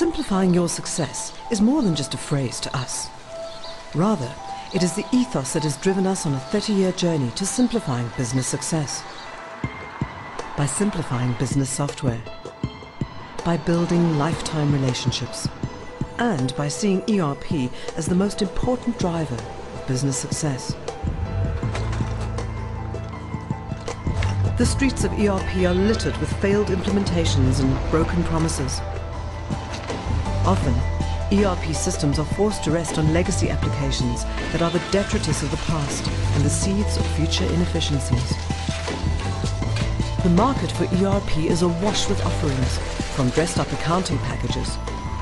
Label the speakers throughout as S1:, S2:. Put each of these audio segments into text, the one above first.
S1: Simplifying your success is more than just a phrase to us. Rather, it is the ethos that has driven us on a 30-year journey to simplifying business success. By simplifying business software, by building lifetime relationships, and by seeing ERP as the most important driver of business success. The streets of ERP are littered with failed implementations and broken promises. Often, ERP systems are forced to rest on legacy applications that are the detritus of the past and the seeds of future inefficiencies. The market for ERP is awash with offerings, from dressed-up accounting packages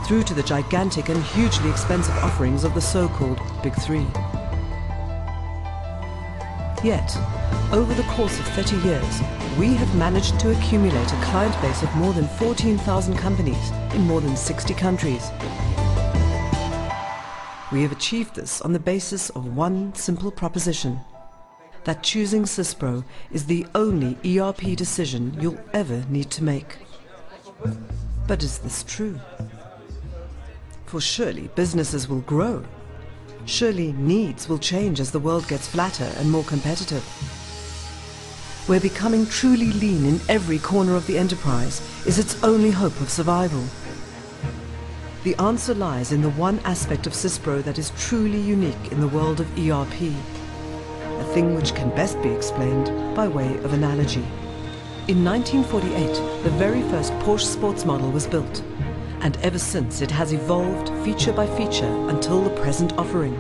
S1: through to the gigantic and hugely expensive offerings of the so-called Big Three. Yet, over the course of 30 years, we have managed to accumulate a client base of more than 14,000 companies in more than 60 countries. We have achieved this on the basis of one simple proposition: that choosing SYSPRO is the only ERP decision you'll ever need to make. But is this true? For surely businesses will grow. Surely needs will change as the world gets flatter and more competitive. Where becoming truly lean in every corner of the enterprise is its only hope of survival. The answer lies in the one aspect of SYSPRO that is truly unique in the world of ERP, a thing which can best be explained by way of analogy. In 1948, the very first Porsche sports model was built, and ever since it has evolved feature by feature until the present offering.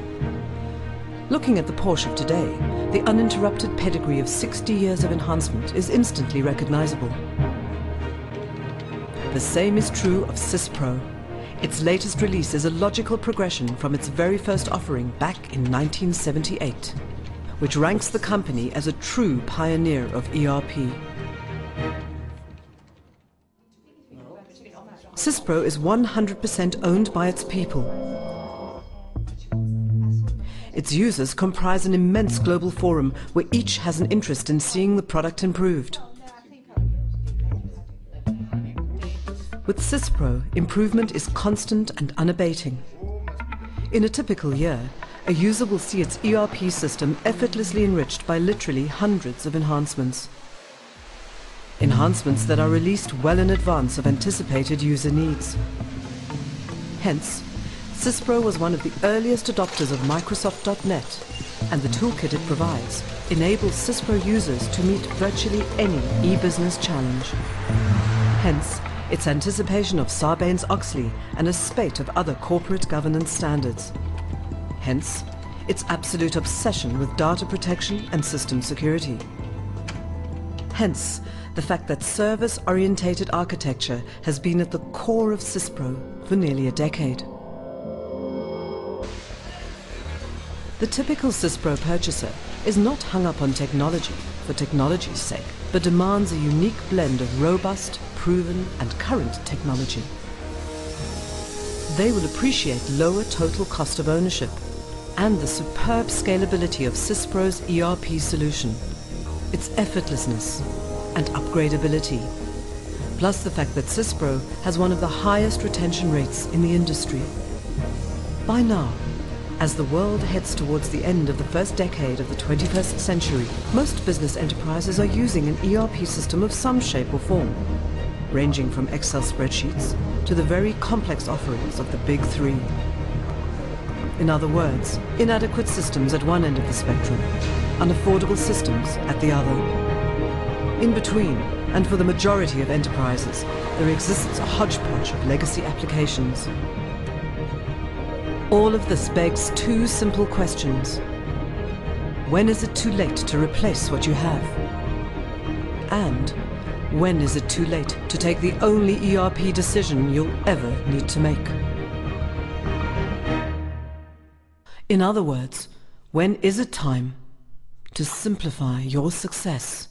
S1: Looking at the Porsche of today, the uninterrupted pedigree of 60 years of enhancement is instantly recognizable. The same is true of SYSPRO. Its latest release is a logical progression from its very first offering back in 1978, which ranks the company as a true pioneer of ERP. SYSPRO is 100% owned by its people. Its users comprise an immense global forum where each has an interest in seeing the product improved. With SYSPRO, improvement is constant and unabating. In a typical year, a user will see its ERP system effortlessly enriched by literally hundreds of enhancements. Enhancements that are released well in advance of anticipated user needs. Hence, SYSPRO was one of the earliest adopters of Microsoft.NET, and the toolkit it provides enables SYSPRO users to meet virtually any e-business challenge. Hence, its anticipation of Sarbanes-Oxley and a spate of other corporate governance standards. Hence, its absolute obsession with data protection and system security. Hence, the fact that service-orientated architecture has been at the core of SYSPRO for nearly a decade. The typical SYSPRO purchaser is not hung up on technology for technology's sake, but demands a unique blend of robust, proven and current technology. They will appreciate lower total cost of ownership and the superb scalability of SYSPRO's ERP solution, its effortlessness and upgradability, plus the fact that SYSPRO has one of the highest retention rates in the industry. By now, as the world heads towards the end of the first decade of the 21st century, most business enterprises are using an ERP system of some shape or form, ranging from Excel spreadsheets to the very complex offerings of the Big Three. In other words, inadequate systems at one end of the spectrum, unaffordable systems at the other. In between, and for the majority of enterprises, there exists a hodgepodge of legacy applications. All of this begs two simple questions. When is it too late to replace what you have? And when is it too late to take the only ERP decision you'll ever need to make? In other words, when is it time to simplify your success?